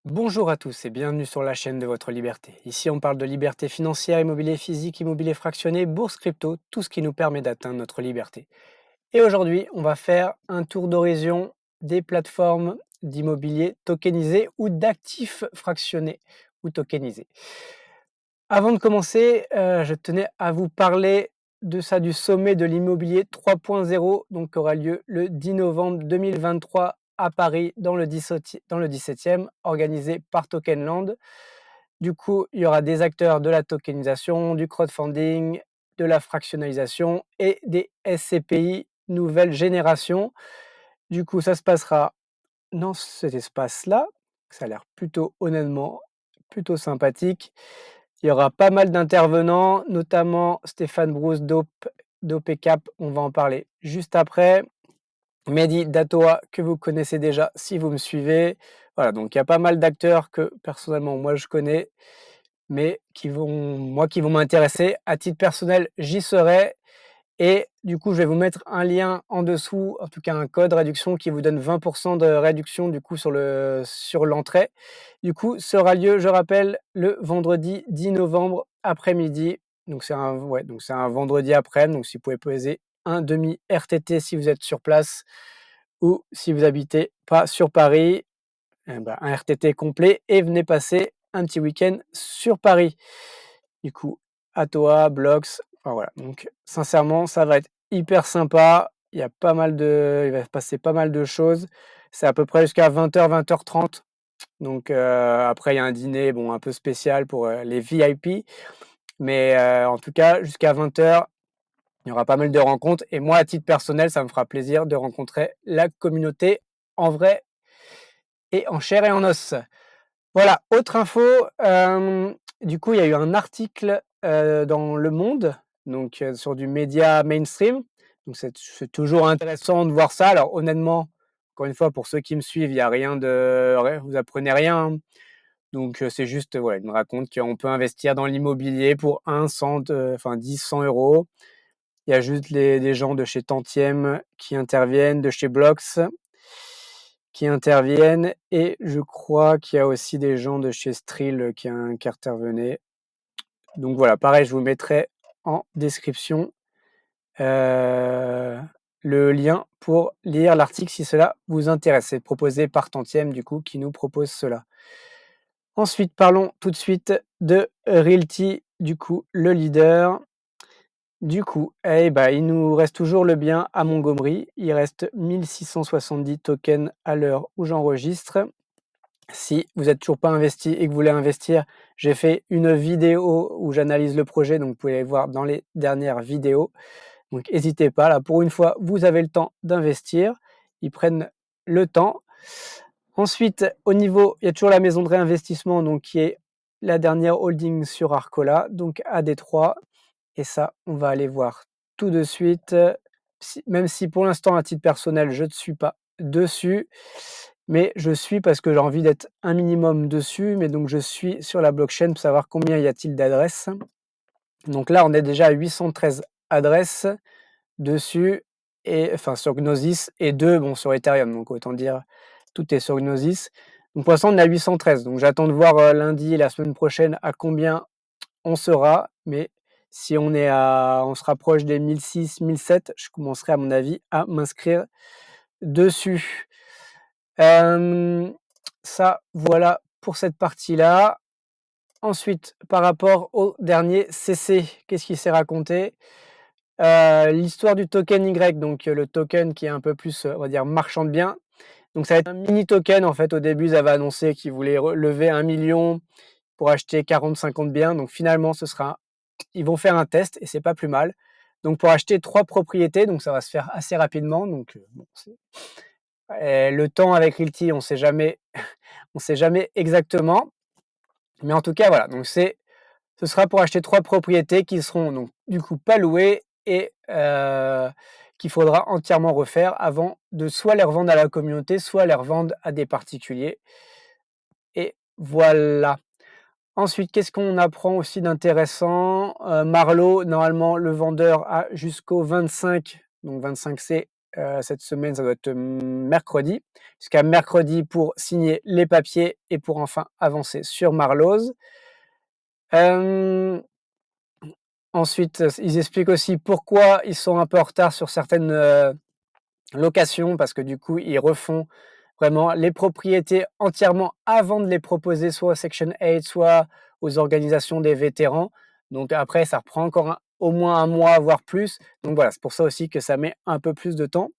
Bonjour à tous et bienvenue sur la chaîne de votre liberté. Ici, on parle de liberté financière, immobilier physique, immobilier fractionné, bourse crypto, tout ce qui nous permet d'atteindre notre liberté. Et aujourd'hui, on va faire un tour d'horizon des plateformes d'immobilier tokenisés ou d'actifs fractionnés ou tokenisés. Avant de commencer, je tenais à vous parler de ça, du sommet de l'immobilier 3.0, donc qui aura lieu le 10 novembre 2023 à Paris, dans le 17e, organisé par Tokenland. Du coup, il y aura des acteurs de la tokenisation, du crowdfunding, de la fractionnalisation et des SCPI nouvelle génération. Du coup, ça se passera dans cet espace-là. Ça a l'air plutôt, honnêtement, plutôt sympathique. Il y aura pas mal d'intervenants, notamment Stéphane Brousse d'OPCAP, on va en parler juste après. Mehdi Datoa, que vous connaissez déjà si vous me suivez. Voilà, donc il y a pas mal d'acteurs que personnellement moi je connais, mais qui vont m'intéresser. À titre personnel, j'y serai. Et du coup, je vais vous mettre un lien en dessous, en tout cas un code réduction qui vous donne 20 de réduction du coup sur l'entrée. Du coup, sera lieu, je rappelle, le vendredi 10 novembre après-midi. Donc c'est un vendredi après, donc si vous pouvez poser un demi RTT si vous êtes sur place ou si vous habitez pas sur Paris, un RTT complet et venez passer un petit week-end sur Paris. Du coup, Atoa, Blocks, enfin voilà. Donc sincèrement, ça va être hyper sympa. Il va se passer pas mal de choses. C'est à peu près jusqu'à 20h, 20h30. Donc après, il y a un dîner, bon, un peu spécial pour les VIP. Mais en tout cas, jusqu'à 20h, il y aura pas mal de rencontres. Et moi, à titre personnel, ça me fera plaisir de rencontrer la communauté en vrai et en chair et en os. Voilà, autre info, du coup, il y a eu un article, dans Le Monde, donc sur du média mainstream, donc c'est toujours intéressant de voir ça. Alors honnêtement, encore une fois, pour ceux qui me suivent, il y a rien de ré vous apprenez rien, hein. Donc c'est juste, voilà, il me raconte qu'on peut investir dans l'immobilier pour 10-100 €. Il y a juste les des gens de chez Tantième qui interviennent, de chez Blocks qui interviennent et je crois qu'il y a aussi des gens de chez Strill qui intervenaient. Donc voilà, pareil, je vous mettrai en description, heu, le lien pour lire l'article si cela vous intéresse. C'est proposé par Tantième du coup qui nous propose cela. Ensuite, parlons tout de suite de Realty, du coup, le leader. Du coup, il nous reste toujours le bien à Montgomery. Il reste 1670 tokens à l'heure où j'enregistre. Si vous êtes toujours pas investi et que vous voulez investir, j'ai fait une vidéo où j'analyse le projet, donc vous pouvez aller voir dans les dernières vidéos. Donc n'hésitez pas, là pour une fois, vous avez le temps d'investir. Ils prennent le temps. Ensuite, au niveau, il y a toujours la maison de réinvestissement, donc qui est la dernière holding sur Arcola, donc à Détroit. Et ça, on va aller voir tout de suite. Même si pour l'instant, à titre personnel, je ne suis pas dessus, mais je suis parce que j'ai envie d'être un minimum dessus. Mais donc, je suis sur la blockchain pour savoir combien y a-t-il d'adresses. Donc là, on est déjà à 813 adresses dessus, et enfin sur Gnosis, et 2 bon, sur Ethereum. Donc autant dire, tout est sur Gnosis. Donc pour l'instant, on est à 813. Donc j'attends de voir lundi et la semaine prochaine à combien on sera. Mais si on se rapproche des 1006, 1007, je commencerai à mon avis à m'inscrire dessus. Ça, voilà pour cette partie-là. Ensuite, par rapport au dernier CC, qu'est-ce qui s'est raconté? L'histoire du token Y, donc le token qui est un peu plus, on va dire marchand de biens. Donc ça va être un mini token en fait. Au début, ils avaient annoncé qu'ils voulaient lever 1 million pour acheter 40-50 biens. Donc finalement, ils vont faire un test et c'est pas plus mal. Donc pour acheter 3 propriétés, donc ça va se faire assez rapidement. Donc bon, le temps avec Realty, on sait jamais exactement. Mais en tout cas, voilà. Donc ce sera pour acheter 3 propriétés qui seront donc du coup pas louées et qu'il faudra entièrement refaire avant de soit les revendre à la communauté, soit les revendre à des particuliers, et voilà. Ensuite, qu'est-ce qu'on apprend aussi d'intéressant? Marlowe, normalement, le vendeur a jusqu'au 25, donc 25 c'est cette semaine, ça doit être mercredi, jusqu'à mercredi pour signer les papiers et pour enfin avancer sur Marlowe. Hem, ensuite, ils expliquent aussi pourquoi ils sont un peu en retard sur certaines, locations parce que du coup, ils refont vraiment les propriétés entièrement avant de les proposer soit au Section 8, soit aux organisations des vétérans. Donc après, ça reprend encore au moins un mois, voire plus. Donc voilà, c'est pour ça aussi que ça met un peu plus de temps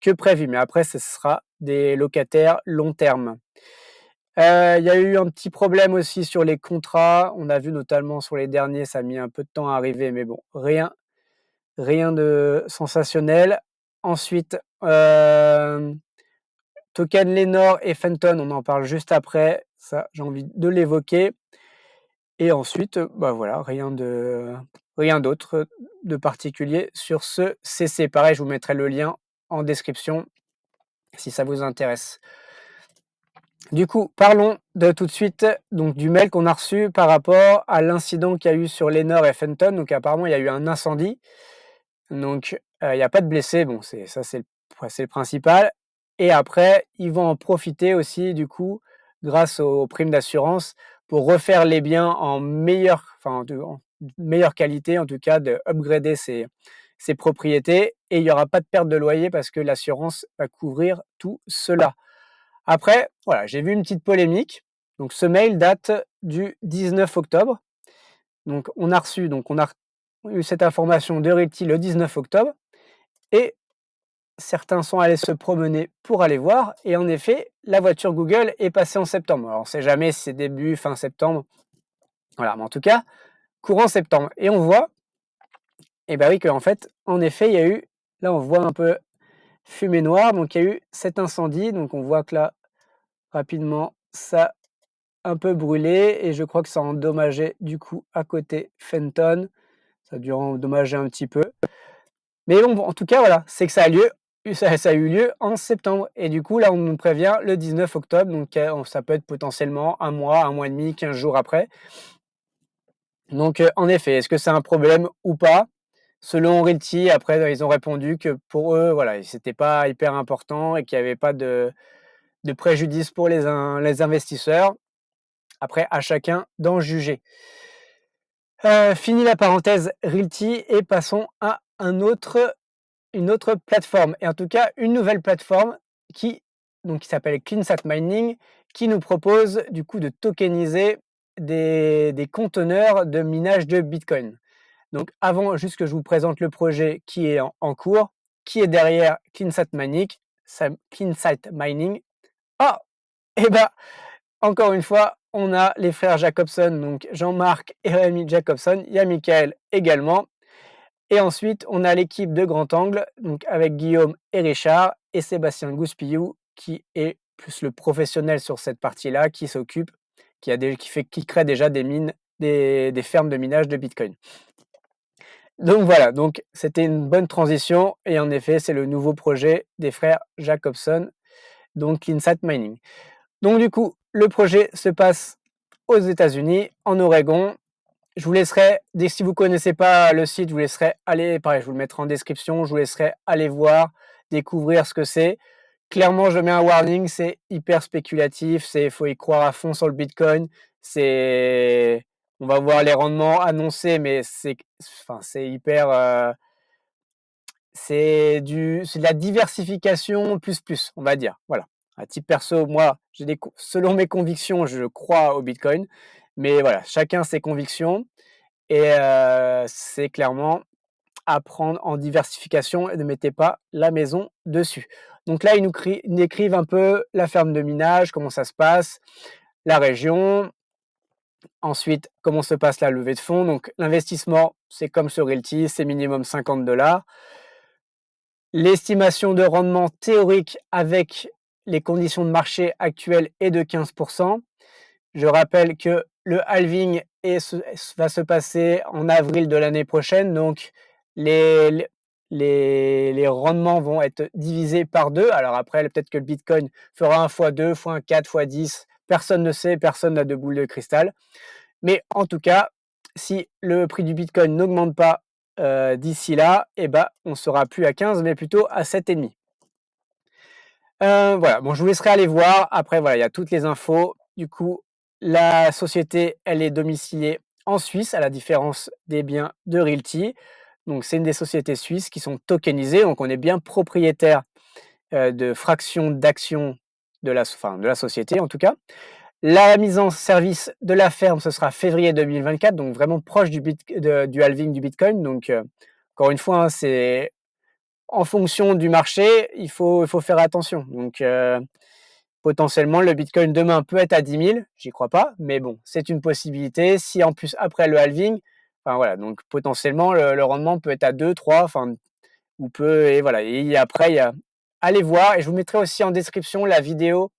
que prévu. Mais après, ce sera des locataires long terme. Il y a eu un petit problème aussi sur les contrats. On a vu notamment sur les derniers, ça a mis un peu de temps à arriver, mais bon, rien de sensationnel. Ensuite, Token Lenor et Fenton, on en parle juste après. Ça, j'ai envie de l'évoquer. Et ensuite, bah voilà, rien d'autre de particulier sur ce CC. Pareil, je vous mettrai le lien en description si ça vous intéresse. Du coup, parlons de tout de suite donc du mail qu'on a reçu par rapport à l'incident qu'il y a eu sur Lenor et Fenton. Donc apparemment, il y a eu un incendie. Donc il y a pas de blessés. Bon, c'est le principal. Et après, ils vont en profiter aussi du coup, grâce aux primes d'assurance, pour refaire les biens en meilleure qualité, en tout cas de upgrader ces propriétés et il y aura pas de perte de loyer parce que l'assurance va couvrir tout cela. Après, voilà, j'ai vu une petite polémique. Donc ce mail date du 19 octobre. Donc on a eu cette information de Realty le 19 octobre et certains sont allés se promener pour aller voir et en effet, la voiture Google est passée en septembre. Alors on ne sait jamais si c'est début, fin septembre. Voilà, mais en tout cas, courant septembre et on voit et bah oui qu'en fait, en effet, il y a eu là on voit un peu fumée noire, donc il y a eu cet incendie, donc on voit que là rapidement ça un peu brûlé et je crois que ça a endommagé du coup à côté Fenton. Ça a dû endommager un petit peu. Mais bon, en tout cas, voilà, c'est que ça a eu lieu en septembre. Et du coup, là, on nous prévient le 19 octobre. Donc, ça peut être potentiellement un mois et demi, 15 jours après. Donc, en effet, est-ce que c'est un problème ou pas? Selon Realty, après, ils ont répondu que pour eux, voilà, c'était pas hyper important et qu'il n'y avait pas de préjudice pour les investisseurs. Après, à chacun d'en juger. Fini la parenthèse Realty et passons à une autre plateforme et en tout cas une nouvelle plateforme qui s'appelle CleanSat Mining, qui nous propose du coup de tokeniser des conteneurs de minage de Bitcoin. Donc avant, juste que je vous présente le projet qui est en cours, qui est derrière CleanSat Mining. CleanSat Mining. Ah! Et bah, encore une fois, on a les frères Jacobson, donc Jean-Marc et Rémi Jacobson. Il y a Michael également. Et ensuite, on a l'équipe de Grand Angle, donc avec Guillaume et Richard, et Sébastien Gouspillou, qui est plus le professionnel sur cette partie-là, qui s'occupe, qui crée déjà des mines, des fermes de minage de Bitcoin. Donc voilà, donc c'était une bonne transition, et en effet, c'est le nouveau projet des frères Jacobson, donc CleanSat Mining. Donc du coup, le projet se passe aux États-Unis, en Oregon. Je vous laisserai, si vous ne connaissez pas le site, je vous laisserai aller, pareil, je vous le mettrai en description, je vous laisserai aller voir, découvrir ce que c'est. Clairement, je mets un warning, c'est hyper spéculatif, il faut y croire à fond sur le Bitcoin. On va voir les rendements annoncés, mais c'est hyper, c'est de la diversification plus, on va dire. Voilà. À titre perso, moi, selon mes convictions, je crois au Bitcoin, mais voilà, chacun ses convictions. Et c'est clairement à prendre en diversification et ne mettez pas la maison dessus. Donc là, ils nous décrivent un peu la ferme de minage, comment ça se passe, la région. Ensuite, comment se passe la levée de fonds. Donc l'investissement, c'est comme sur Realty, c'est minimum 50 $. L'estimation de rendement théorique avec les conditions de marché actuelles est de 15%. Je rappelle que le halving va se passer en avril de l'année prochaine, donc les, les rendements vont être divisés par 2. Alors après, peut-être que le Bitcoin fera 1 fois 2, fois 1, 4, fois 10. Personne ne sait, personne n'a de boule de cristal. Mais en tout cas, si le prix du Bitcoin n'augmente pas d'ici là, eh ben, on ne sera plus à 15 mais plutôt à 7,5. Voilà, bon, je vous laisserai aller voir. Après, voilà, il y a toutes les infos. Du coup, la société, elle est domiciliée en Suisse, à la différence des biens de Realty. Donc, c'est une des sociétés suisses qui sont tokenisées. Donc, on est bien propriétaire de fractions d'actions de la société, en tout cas. La mise en service de la ferme, ce sera février 2024, donc vraiment proche du halving du Bitcoin. Donc, encore une fois, hein, c'est en fonction du marché, il faut faire attention. Donc, potentiellement, le Bitcoin demain peut être à 10 000, j'y crois pas, mais bon, c'est une possibilité. Si en plus, après le halving, enfin voilà, donc potentiellement, le rendement peut être à 2, 3, enfin, ou peut, et voilà. Et après, allez voir, et je vous mettrai aussi en description la vidéo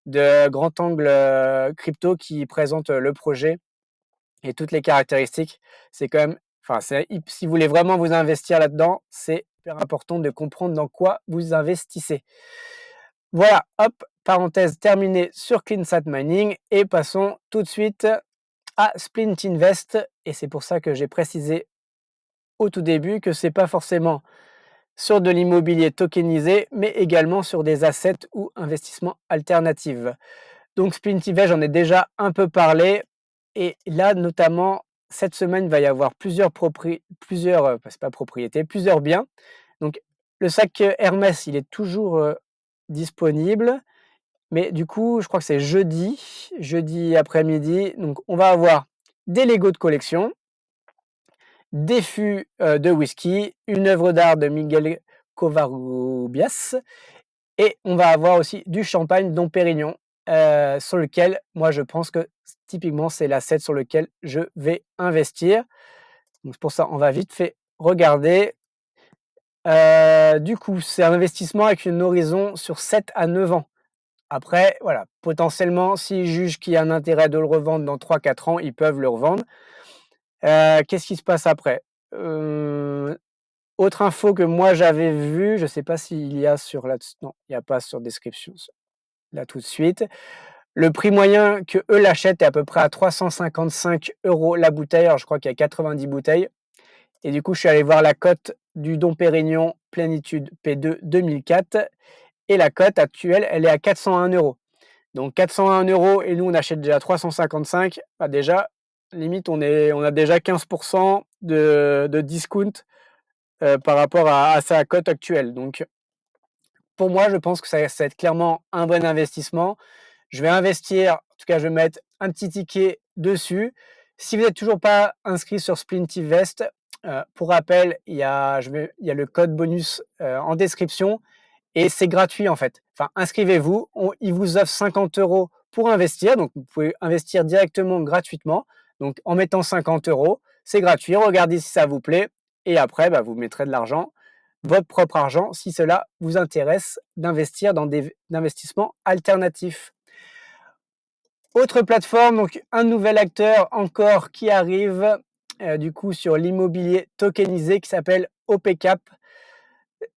de Grand Angle Crypto qui présente le projet et toutes les caractéristiques. C'est quand même, enfin, si vous voulez vraiment vous investir là-dedans, c'est hyper important de comprendre dans quoi vous investissez. Voilà, hop, parenthèse terminée sur CleanSat Mining et passons tout de suite à Splint Invest. Et c'est pour ça que j'ai précisé au tout début que c'est pas forcément sur de l'immobilier tokenisé, mais également sur des assets ou investissements alternatifs. Donc Splintivest, j'en ai déjà un peu parlé. Et là, notamment, cette semaine, il va y avoir c'est pas propriétés, plusieurs biens. Donc le sac Hermès, il est toujours disponible. Mais du coup, je crois que c'est jeudi après-midi. Donc on va avoir des Lego de collection, des fûts de whisky, une œuvre d'art de Miguel Covarrubias et on va avoir aussi du champagne Dom Pérignon, sur lequel moi je pense que typiquement c'est l'asset sur lequel je vais investir. Donc c'est pour ça, on va vite fait regarder. Du coup, c'est un investissement avec une horizon sur 7 à 9 ans. Après, voilà, potentiellement, s'ils jugent qu'il y a un intérêt de le revendre dans 3-4 ans, ils peuvent le revendre. Qu'est-ce qui se passe après? Heu, Autre info que moi j'avais vue, je ne sais pas s'il y a non, il y a pas sur description là tout de suite. Le prix moyen que eux l'achètent est à peu près à 355 € la bouteille. Alors je crois qu'il y a 90 bouteilles et du coup, je suis allé voir la cote du Dom Pérignon Plénitude P2 2004 et la cote actuelle, elle est à 401 €. Donc 401 € et nous on achète déjà 355, bah déjà, limite on a déjà 15 de discount, par rapport à sa cote actuelle. Donc pour moi, je pense que ça va être clairement un bon investissement. Je vais investir, en tout cas, je vais mettre un petit ticket dessus. Si vous n'êtes toujours pas inscrit sur Splintivest, pour rappel, il y a le code bonus en description et c'est gratuit en fait. Enfin, inscrivez-vous, il vous offre 50 € pour investir, donc vous pouvez investir directement gratuitement. Donc en mettant 50 €, c'est gratuit, regardez si ça vous plaît et après, bah, vous mettrez de l'argent, votre propre argent, si cela vous intéresse d'investir dans des investissements alternatifs. Autre plateforme, donc un nouvel acteur encore qui arrive du coup sur l'immobilier tokenisé qui s'appelle OPCAP.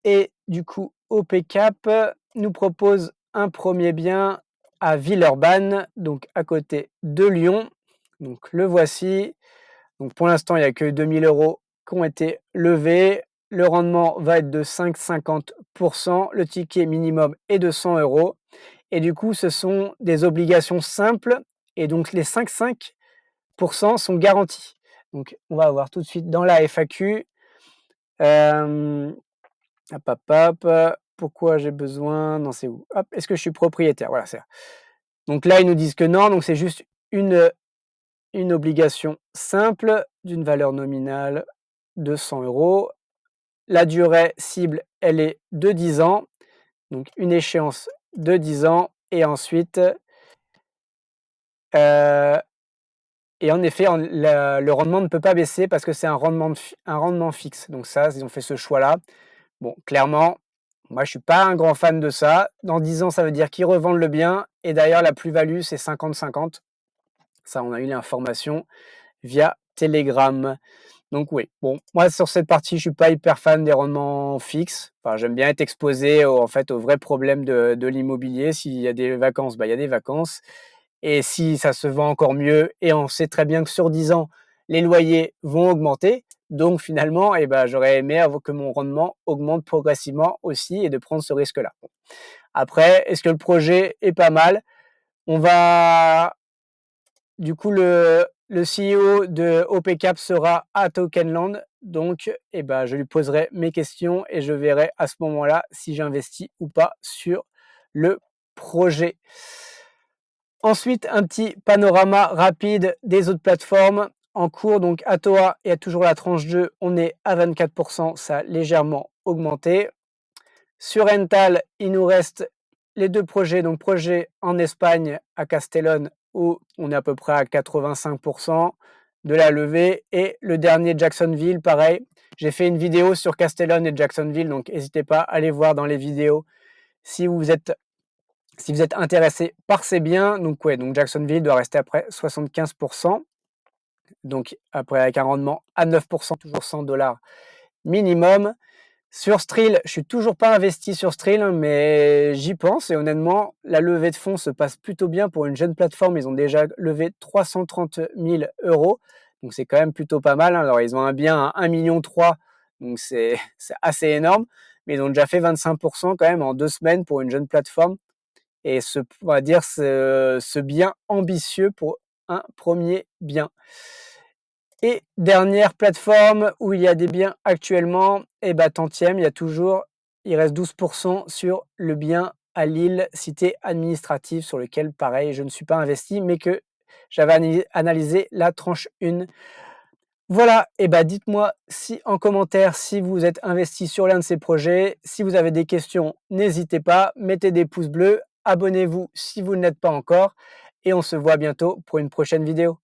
Et du coup, OPCAP nous propose un premier bien à Villeurbanne, donc à côté de Lyon. Donc le voici. Donc pour l'instant, il n'y a que 2 000 € qui ont été levés. Le rendement va être de 5,50%. Le ticket minimum est de 100 €. Et du coup, ce sont des obligations simples. Et donc les 5,5% sont garantis. Donc on va voir tout de suite dans la FAQ. Hop, hop, hop. Pourquoi j'ai besoin? Non, c'est où? Hop, est-ce que je suis propriétaire? Voilà, c'est ça. Donc là, ils nous disent que non, donc c'est juste une obligation simple d'une valeur nominale de 100 €. La durée cible, elle est de 10 ans, donc une échéance de 10 ans et ensuite, heu et en effet, le rendement ne peut pas baisser parce que c'est un rendement fixe. Donc ça, ils ont fait ce choix-là. Bon, clairement, moi, je suis pas un grand fan de ça. Dans 10 ans, ça veut dire qu'ils revendent le bien et d'ailleurs la plus-value, c'est 50-50. Ça, on a eu l'information via Telegram. Donc oui, bon, moi sur cette partie, je suis pas hyper fan des rendements fixes. Enfin, j'aime bien être exposé en fait, aux vrais problèmes de l'immobilier. S'il y a des vacances, bah, il y a des vacances et si ça se vend encore mieux et on sait très bien que sur 10 ans, les loyers vont augmenter, Donc finalement, j'aurais aimé que mon rendement augmente progressivement aussi et de prendre ce risque-là. Bon. Après, est-ce que le projet est pas mal? On va Du coup, le CEO de OPCAP sera à Tokenland, donc je lui poserai mes questions et je verrai à ce moment-là si j'investis ou pas sur le projet. Ensuite, un petit panorama rapide des autres plateformes en cours. Donc Atoa est toujours la tranche 2, on est à 24%, ça a légèrement augmenté. Sur Ental, il nous reste les deux projets, donc projet en Espagne à Castellón où on est à peu près à 85% de la levée et le dernier Jacksonville, pareil. J'ai fait une vidéo sur Castellón et Jacksonville, donc n'hésitez pas à aller voir dans les vidéos si vous êtes intéressé par ces biens. Donc ouais, donc Jacksonville doit rester après 75%, donc après avec un rendement à 9%, toujours 100 dollars minimum. Sur Skrill, je suis toujours pas investi sur Skrill, mais j'y pense et honnêtement, la levée de fonds se passe plutôt bien pour une jeune plateforme. Ils ont déjà levé 330 000 euros, donc c'est quand même plutôt pas mal. Alors ils ont un bien à 1,3 million, donc c'est assez énorme, mais ils ont déjà fait 25% quand même en 2 semaines pour une jeune plateforme et on va dire ce bien ambitieux pour un premier bien. Et dernière plateforme où il y a des biens actuellement, Tantième, il reste 12% sur le bien à Lille, cité administrative, sur lequel, pareil, je ne suis pas investi, mais que j'avais analysé la tranche 1. Voilà, dites-moi si en commentaire si vous êtes investi sur l'un de ces projets. Si vous avez des questions, n'hésitez pas, mettez des pouces bleus, abonnez-vous si vous ne l'êtes pas encore, et on se voit bientôt pour une prochaine vidéo.